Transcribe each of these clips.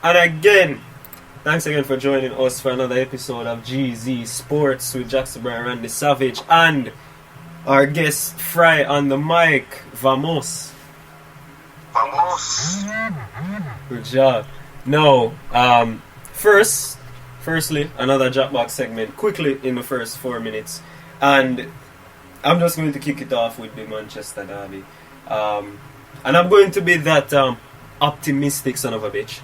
And again, thanks again for joining us for another episode of GZ Sports with Jackson Bryan, Randy Savage, and our guest Fry on the mic. Vamos. Vamos. Good job. Now, firstly, another Jackbox segment quickly in the first 4 minutes, and I'm just going to kick it off with the Manchester derby, and I'm going to be that optimistic son of a bitch.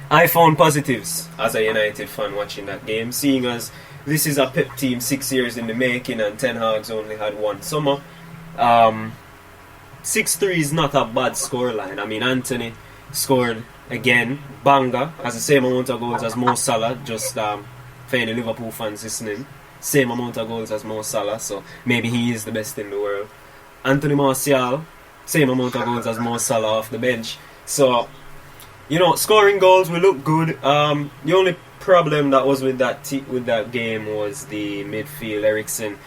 I found positives as a United fan watching that game, seeing as this is a Pep team 6 years in the making and Ten Hag's only had one summer. 6-3 is not a bad scoreline. I mean, Anthony scored again, banger, has the same amount of goals as Mo Salah, just for any Liverpool fans listening, same amount of goals as Mo Salah, so maybe he is the best in the world. Anthony Martial, same amount of goals as Mo Salah off the bench. So, you know, scoring goals will look good. The only problem that was with that game was the midfield. Eriksen.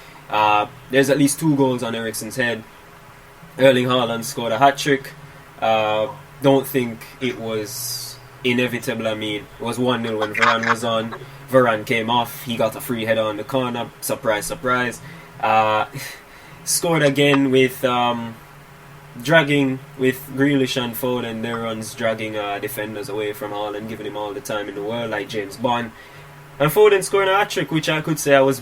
There's at least 2 goals on Eriksen's head. Erling Haaland scored a hat-trick. Don't think it was inevitable. I mean, it was 1-0 when Varane was on. Varane came off. He got a free header on the corner. Surprise, surprise. Scored again with dragging with Grealish and Foden. Their runs dragging defenders away from Haaland, giving him all the time in the world, like James Bond. And Foden scoring a hat-trick, which I could say I was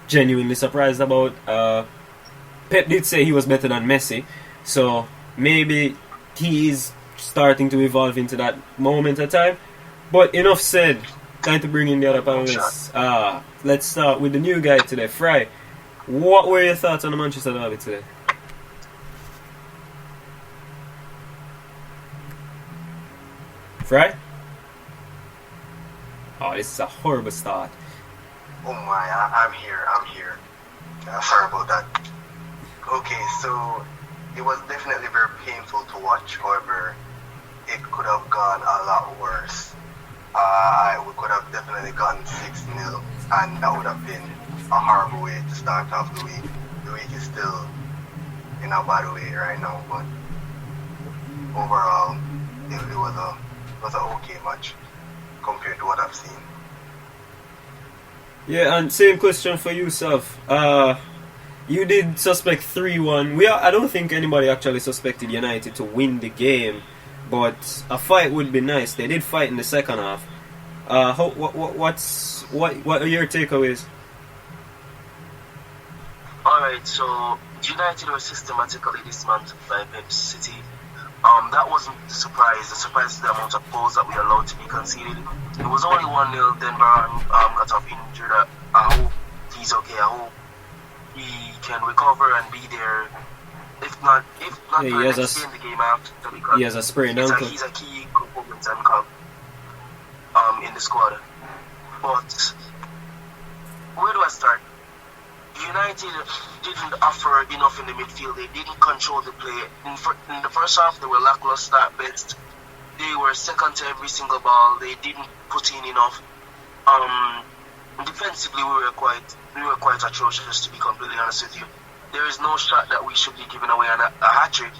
genuinely surprised about. Pep did say he was better than Messi, so maybe he is starting to evolve into that moment of time. But enough said. Time to bring in the other panelists. Let's start with the new guy today, Fry. What were your thoughts on the Manchester derby today? Fry? Oh, this is a horrible start. Oh my, I'm here. Sorry about that. Okay, so it was definitely very painful to watch. However, it could have gone a lot worse. We could have definitely gotten 6-0, and that would have been a horrible way to start off the week. The week is still in a bad way right now, but overall, it was an okay match compared to what I've seen. Yeah, and same question for you, Saf. You did suspect 3-1. I don't think anybody actually suspected United to win the game, but a fight would be nice. They did fight in the second half. What are your takeaways? Alright, so United were systematically dismantled by Pep City. That wasn't the surprise. The surprise is the amount of goals that we allowed to be conceded. It was only 1-0, then Varane got off injured. I hope he's okay. I hope he can recover and be there. If not for the next game, the game after, because he has a sprained ankle. He's a key component and in the squad. But where do I start? United didn't offer enough in the midfield. They didn't control the play. In the first half, they were lackluster at best. They were second to every single ball. They didn't put in enough. Defensively, we were quite atrocious, to be completely honest with you. There is no shot that we should be giving away a hat-trick.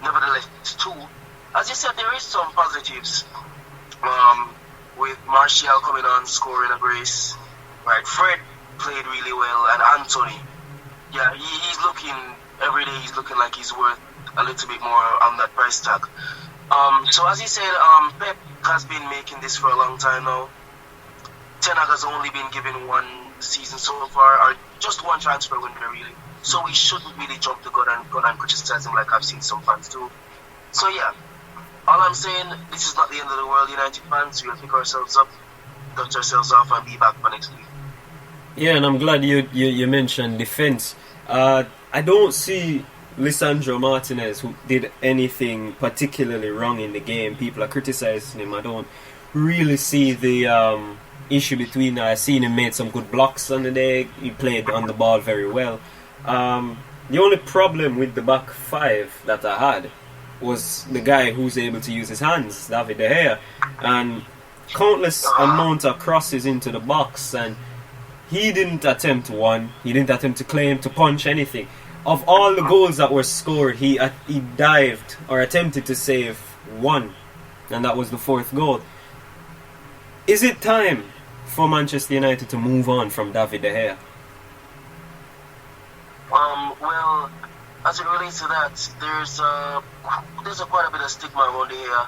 Nevertheless, 2. As you said, there is some positives. With Martial coming on, scoring a brace. Right, Fred played really well, and Anthony, yeah, he's looking, every day he's looking like he's worth a little bit more on that price tag. So as he said, Pep has been making this for a long time now. Ten Hag has only been given one season so far, or just one transfer window really. So we shouldn't really jump the gun and criticize him like I've seen some fans do. So yeah, all I'm saying, this is not the end of the world, United fans. We'll pick ourselves up, dust ourselves off, and be back for next week. Yeah, and I'm glad you mentioned defense. I don't see Lisandro Martinez, who did anything particularly wrong in the game. People are criticizing him. I don't really see the issue between. I've seen him made some good blocks on the day. He played on the ball very well. The only problem with the back 5 that I had was the guy who's able to use his hands, David De Gea, and countless amount of crosses into the box, and he didn't attempt one. He didn't attempt to claim, to punch, anything. Of all the goals that were scored, he dived or attempted to save one, and that was the fourth goal. Is it time for Manchester United to move on from David De Gea? Well, as it relates to that, there's quite a bit of stigma around De Gea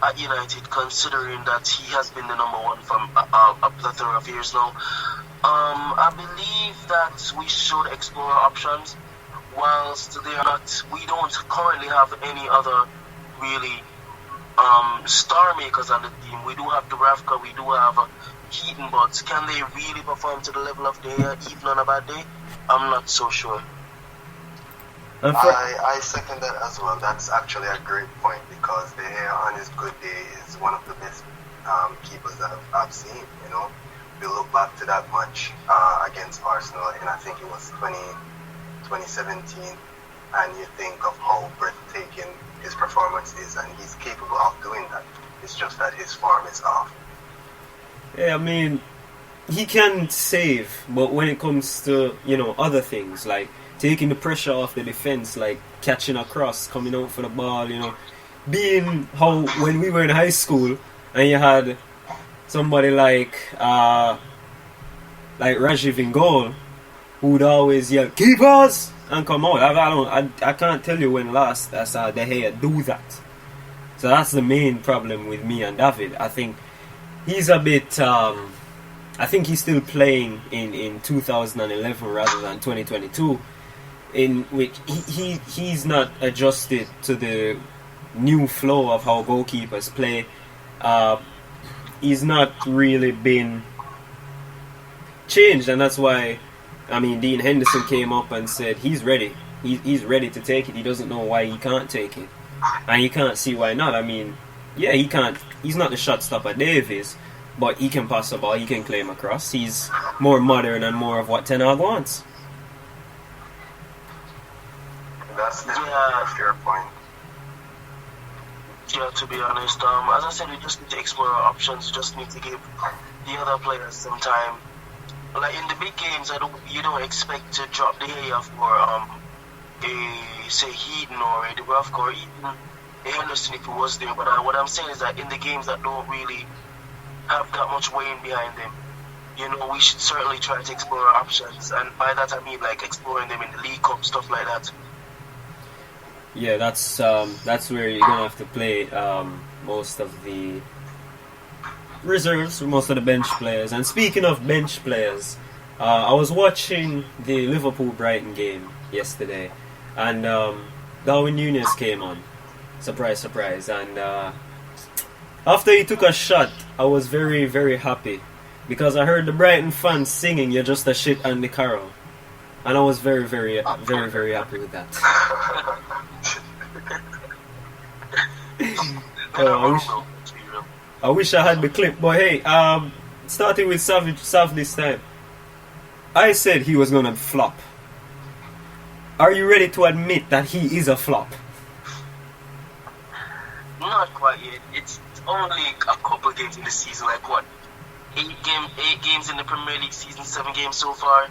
at United, considering that he has been the number one from a plethora of years now. I believe that we should explore options. Whilst we don't currently have any other really star makers on the team. We do have Dubravka, we do have Keaton, but can they really perform to the level of De Gea even on a bad day? I'm not so sure. I second that as well. That's actually a great point, because De Gea on his good day is one of the best keepers that I've seen. You know, we look back to that match against Arsenal, and I think it was 2017, and you think of how breathtaking his performance is, and he's capable of doing that. It's just that his form is off. Yeah, I mean, he can save, but when it comes to, other things like taking the pressure off the defense, like catching a cross, coming out for the ball, being how when we were in high school and you had somebody like Rajiv in goal, who would always yell "keepers" and come out. I can't tell you when last I saw De Gea do that. So that's the main problem with me and David. I think he's a bit. I think he's still playing in 2011 rather than 2022, in which he's not adjusted to the new flow of how goalkeepers play. He's not really been changed, and that's why. I mean, Dean Henderson came up and said he's ready. He's ready to take it. He doesn't know why he can't take it, and you can't see why not. I mean, yeah, he can't. He's not the shot stopper Davies, but he can pass the ball. He can claim across. He's more modern and more of what Ten Hag wants. That's a fair point. Yeah, to be honest, as I said, we just need to explore our options. We just need to give the other players some time. Like in the big games, you don't expect to drop De Gea for say Heaton or a Dubravka or even a Henderson if he was there. But what I'm saying is that in the games that don't really have that much weight behind them, we should certainly try to explore our options. And by that I mean like exploring them in the League Cup, stuff like that. Yeah, that's where you're gonna have to play most of the reserves, most of the bench players. And speaking of bench players, I was watching the Liverpool-Brighton game yesterday, and Darwin Núñez came on. Surprise, surprise. And after he took a shot, I was very, very happy, because I heard the Brighton fans singing "You're just a shit Andy Carroll," and I was very, very, very, very happy with that. I wish I had the clip, but hey, starting with Sav this time. I said he was gonna flop. Are you ready to admit that he is a flop? Not quite yet. It's only a couple of games in the season. Like what? 8 games in the Premier League season, 7 games so far.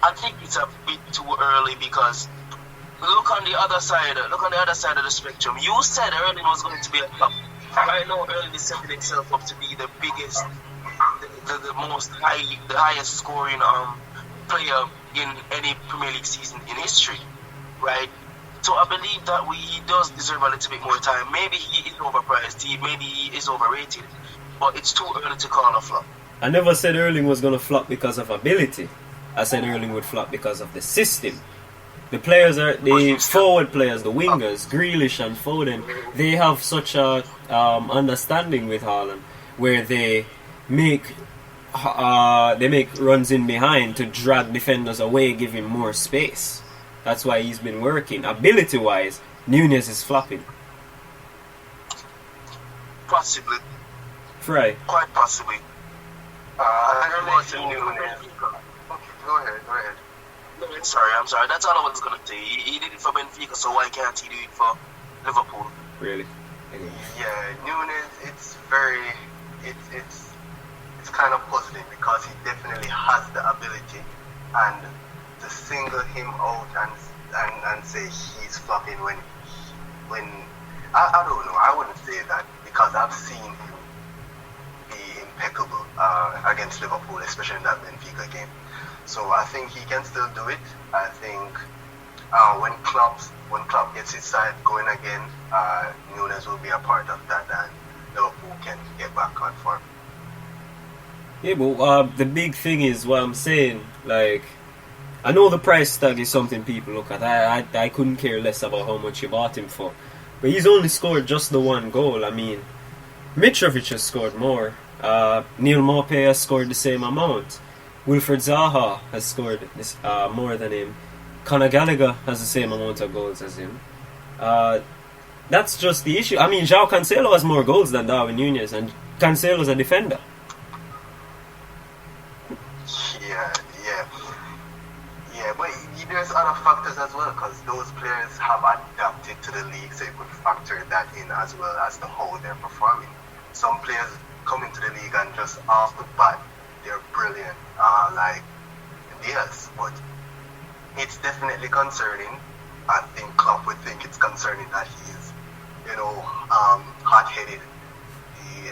I think it's a bit too early, because look on the other side of the spectrum. You said Erling was going to be a flop. Right now, Erling is setting himself up to be the biggest, the highest scoring player in any Premier League season in history, right? So I believe that he does deserve a little bit more time. Maybe he is overpriced, maybe he is overrated, but it's too early to call a flop. I never said Erling was going to flop because of ability. I said Erling would flop because of the system. The players the forward players, the wingers, Grealish and Foden, they have such a understanding with Haaland, where they make runs in behind to drag defenders away, give him more space. That's why he's been working. Ability-wise, Núñez is flopping. Possibly. Fry. Quite possibly. Go ahead. No, I'm sorry. That's all I was going to say. He did it for Benfica, so why can't he do it for Liverpool? Really? Anyway. Yeah, Núñez, it's kind of puzzling, because he definitely has the ability, and to single him out and say he's flopping when I don't know. I wouldn't say that because I've seen him be impeccable against Liverpool, especially in that Benfica game. So I think he can still do it. I think when Klopp gets his side going again, Nunes will be a part of that, and Liverpool can get back on form. Yeah, but the big thing is what I'm saying. Like, I know the price tag is something people look at. I couldn't care less about how much you bought him for. But he's only scored just the one goal. I mean, Mitrovic has scored more. Neil Maupay has scored the same amount. Wilfred Zaha has scored more than him. Conor Gallagher has the same amount of goals as him. That's just the issue. I mean, João Cancelo has more goals than Darwin Núñez, and Cancelo's a defender. Yeah, but there's other factors as well, because those players have adapted to the league, so you could factor that in as well as to how they're performing. Some players come into the league and just off the bat, they're brilliant, like Diaz, but it's definitely concerning. I think Klopp would think it's concerning that he's, hot-headed.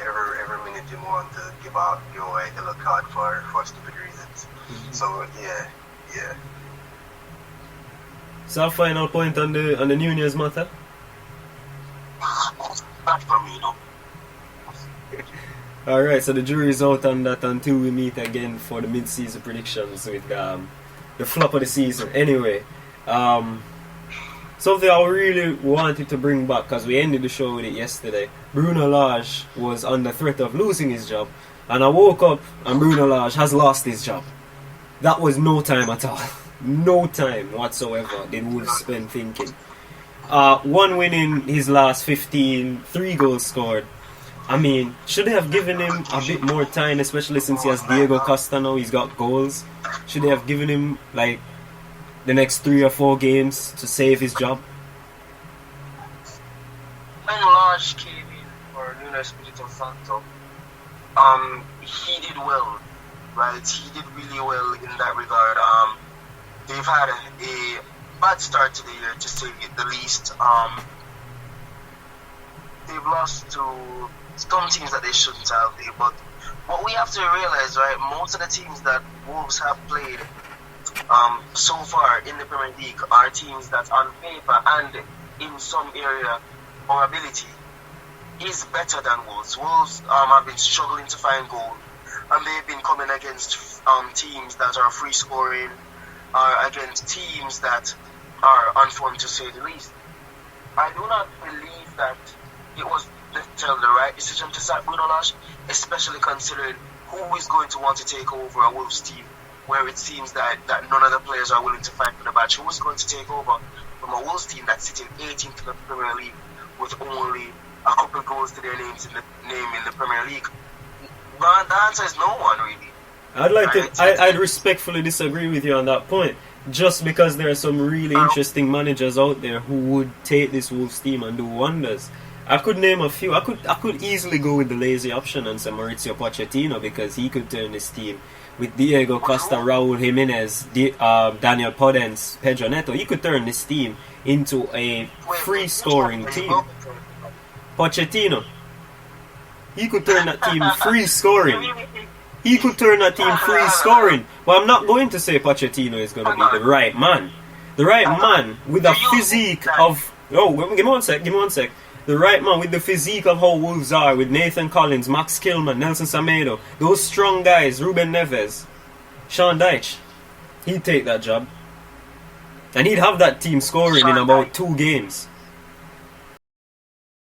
Every minute you want to give away a yellow card for stupid reasons. Mm-hmm. So yeah. So final point on the Núñez matter? Not for me, no. Alright, so the jury's out on that until we meet again for the mid-season predictions with the flop of the season. Anyway, something I really wanted to bring back, because we ended the show with it yesterday. Bruno Lage was under threat of losing his job, and I woke up and Bruno Lage has lost his job. That was no time at all. No time whatsoever did Wolves spend thinking. One win in his last 15, 3 goals scored. I mean, should they have given him a bit more time, especially since he has Diego Costa now, he's got goals? Should they have given him, like, the next 3 or 4 games to save his job? When Lage came in for Nuno Espirito Santo, he did well, right? He did really well in that regard. They've had a bad start to the year, to say the least. They've lost to some teams that they shouldn't have. But what we have to realize, right, most of the teams that Wolves have played so far in the Premier League are teams that on paper and in some area or ability is better than Wolves. Wolves have been struggling to find goal, and they've been coming against teams that are free scoring, or against teams that are unformed, to say the least. I do not believe that it was necessarily the right decision to sack Bruno Lage, especially considering who is going to want to take over a Wolves team where it seems that none of the players are willing to fight for the badge. Who is going to take over from a Wolves team that's sitting 18th in the Premier League with only a couple of goals to their names in the Premier League? The answer is no one, really. I'd respectfully disagree with you on that point, just because there are some really interesting managers out there who would take this Wolves team and do wonders. I could name a few. I could easily go with the lazy option and say Mauricio Pochettino, because he could turn this team with Diego Costa, Raúl Jiménez, Daniel Podence, Pedro Neto. He could turn this team into a free-scoring team. Pochettino. He could turn that team free-scoring. He could turn that team free-scoring. But I'm not going to say Pochettino is going to be the right man. The right man with a physique of... Oh, give me one sec. The right man with the physique of how Wolves are, with Nathan Collins, Max Kilman, Nelson Semedo, those strong guys, Ruben Neves, Sean Dyche, he'd take that job. And he'd have that team scoring in about 2 games.